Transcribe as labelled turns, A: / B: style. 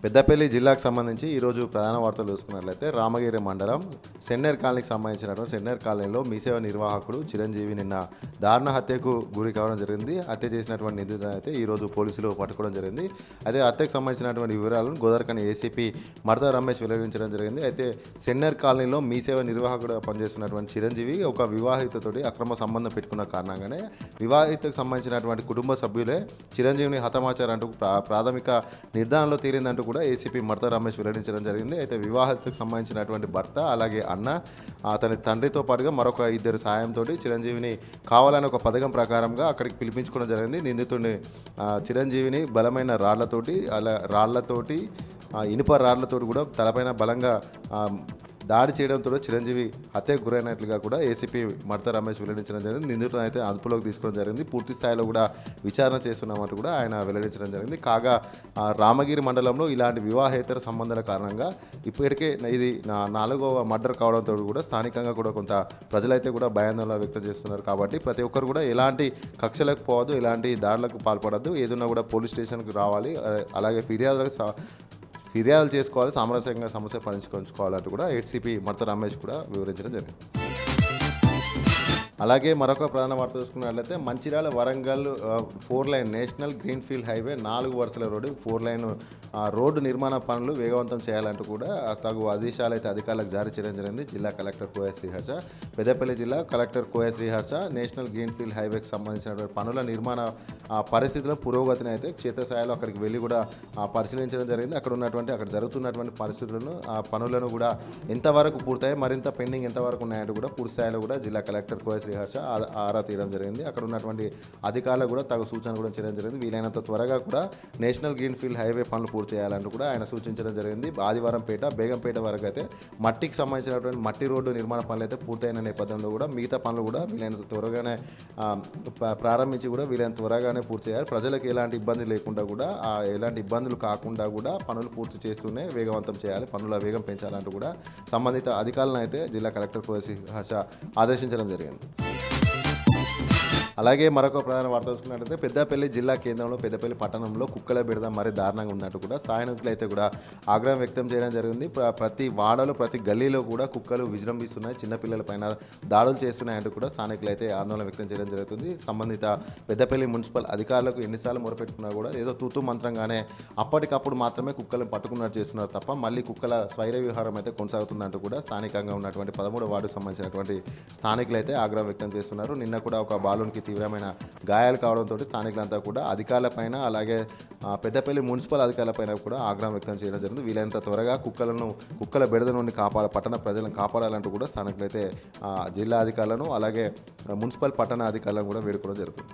A: పెద్దపల్లి జిల్లాకు సంబంధించి ఈరోజు ప్రధాన వార్తలు చూసుకున్నట్లయితే రామగిరి మండలం సెన్నర్ కాలనీకి సంబంధించినటువంటి సెన్నర్ కాలనీలో మీసేవ నిర్వాహకుడు చిరంజీవి నిన్న దారుణ హత్యకు గురి కావడం జరిగింది. హత్య చేసినటువంటి నిందితులను అయితే ఈరోజు పోలీసులు పట్టుకోవడం జరిగింది. అయితే హత్యకు సంబంధించినటువంటి వివరాలను గోదావరిఖని ఏసీపీ మడత రమేష్ వెల్లడించడం జరిగింది. అయితే సెన్నర్ కాలనీలో మీసేవ నిర్వాహకుడు పనిచేస్తున్నటువంటి చిరంజీవి ఒక వివాహితతోటి అక్రమ సంబంధం పెట్టుకున్న కారణంగానే వివాహితకు సంబంధించినటువంటి కుటుంబ సభ్యులే చిరంజీవిని హతమార్చారంటూ ప్రాథమిక నిర్ధారణలో తేలిందంటూ కూడా ఏసీపీ మడత రమేష్ వెల్లడించడం జరిగింది. అయితే వివాహతకు సంబంధించినటువంటి భర్త అలాగే అన్న అతని తండ్రితో పాటుగా మరొక ఇద్దరు సాయంతో చిరంజీవిని కావాలని ఒక పథకం ప్రకారంగా అక్కడికి పిలిపించుకోవడం జరిగింది. నిందితుడిని చిరంజీవిని బలమైన రాళ్లతోటి ఇనుప రాళ్లతోటి కూడా తలపైన బలంగా దాడి చేయడంతో చిరంజీవి హత్యకు గురైనట్లుగా కూడా ఏసీపీ మడత రమేష్ వెల్లడించడం జరిగింది. నిందితులను అయితే అదుపులోకి తీసుకోవడం జరిగింది. పూర్తి స్థాయిలో కూడా విచారణ చేస్తున్నామంటూ కూడా ఆయన వెల్లడించడం జరిగింది. కాగా రామగిరి మండలంలో ఇలాంటి వివాహేతర సంబంధాల కారణంగా ఇప్పటికే ఇది 4వ మర్డర్ కావడంతో కూడా స్థానికంగా కూడా కొంత ప్రజలైతే కూడా భయాందోళన వ్యక్తం చేస్తున్నారు. కాబట్టి ప్రతి ఒక్కరు కూడా ఎలాంటి కక్షలకు పోవద్దు, ఎలాంటి దాడులకు పాల్పడద్దు, ఏదన్నా కూడా పోలీస్ స్టేషన్కి రావాలి, అలాగే ఫిర్యాదులు చేసుకోవాలి, సామరస్యంగా సమస్య పరిష్కరించుకోవాలంటూ కూడా ఏసీపీ మడత రమేష్ కూడా వివరించడం జరిగింది. అలాగే మరొక ప్రధాన వార్త చూసుకున్నట్లయితే Mancherial Warangal 4 line national greenfield highway 4 వరుసల రోడ్డు 4 లైన్ రోడ్డు నిర్మాణ పనులు వేగవంతం చేయాలంటూ కూడా తగు ఆదేశాలు అయితే అధికారులకు జారీ చేయడం జరిగింది. జిల్లా కలెక్టర్ కోయ శ్రీహర్ష, పెద్దపల్లి జిల్లా కలెక్టర్ కోయ శ్రీహర్ష నేషనల్ గ్రీన్ఫీల్డ్ హైవేకి సంబంధించినటువంటి పనుల నిర్మాణ పరిస్థితుల పురోగతిని అయితే క్షేత్రస్థాయిలో అక్కడికి వెళ్ళి కూడా పరిశీలించడం జరిగింది. అక్కడ జరుగుతున్నటువంటి పరిస్థితులను పనులను కూడా ఎంతవరకు పూర్తయి మరింత పెండింగ్ ఎంతవరకు ఉన్నాయంటూ కూడా పూర్తి స్థాయిలో కూడా జిల్లా కలెక్టర్ కోయ శ్రీహర్ష ఆరా తీయడం జరిగింది. అక్కడ ఉన్నటువంటి అధికారులకు కూడా తగు సూచన కూడా చేయడం జరిగింది. వీలైనంత త్వరగా కూడా నేషనల్ గ్రీన్ఫీల్డ్ హైవే పనులు పూర్తి చేయాలంటూ కూడా ఆయన సూచించడం జరిగింది. ఆదివారంపేట బేగంపేట వరకు అయితే మట్టికి సంబంధించినటువంటి మట్టి రోడ్డు నిర్మాణ పనులు అయితే పూర్తయిన నేపథ్యంలో కూడా మిగతా పనులు కూడా వీలైనంత త్వరగానే ప్రారంభించి కూడా వీలైనంత త్వరగానే పూర్తి చేయాలి. ప్రజలకు ఎలాంటి ఇబ్బంది లేకుండా కూడా ఎలాంటి ఇబ్బందులు కాకుండా కూడా పనులు పూర్తి చేస్తూనే వేగవంతం చేయాలి, పనుల వేగం పెంచాలంటూ కూడా సంబంధిత అధికారులను అయితే జిల్లా కలెక్టర్ కోయ శ్రీహర్ష ఆదేశించడం జరిగింది. అలాగే మరొక ప్రధాన వార్త చూసుకున్నట్లయితే పెద్దపల్లి జిల్లా కేంద్రంలో పెద్దపల్లి పట్టణంలో కుక్కల బెడద మరీ దారుణంగా ఉన్నట్టు కూడా స్థానికులు అయితే కూడా ఆగ్రహం వ్యక్తం చేయడం జరిగింది. ప్రతి వాడలో ప్రతి గల్లీలో కూడా కుక్కలు విజృంభిస్తున్నాయి, చిన్నపిల్లల పైన దాడులు చేస్తున్నాయంటూ కూడా స్థానికులు అయితే ఆందోళన వ్యక్తం చేయడం జరుగుతుంది. సంబంధిత పెద్దపల్లి మున్సిపల్ అధికారులకు ఎన్నిసార్లు మొరపెట్టుకున్నా కూడా ఏదో తూతూ మంత్రంగానే అప్పటికప్పుడు మాత్రమే కుక్కలను పట్టుకున్నట్టు చేస్తున్నారు తప్ప మళ్ళీ కుక్కల స్వైర విహారం అయితే కొనసాగుతుందంటూ కూడా స్థానికంగా ఉన్నటువంటి 13వ వార్డుకు సంబంధించినటువంటి స్థానికులు అయితే ఆగ్రహం వ్యక్తం చేస్తున్నారు. నిన్న కూడా ఒక బాలునికి తీవ్రమైన గాయాలు కావడంతో స్థానికులంతా కూడా అధికారులపైన అలాగే పెద్దపల్లి మున్సిపల్ అధికారులపైన కూడా ఆగ్రహం వ్యక్తం చేయడం జరిగింది. వీలైనంత త్వరగా కుక్కల బెడద నుండి పట్టణ ప్రజలను కాపాడాలంటూ కూడా స్థానికులైతే జిల్లా అధికారులను అలాగే మున్సిపల్ పట్టణ అధికారులను కూడా వేడుకోవడం జరుగుతుంది.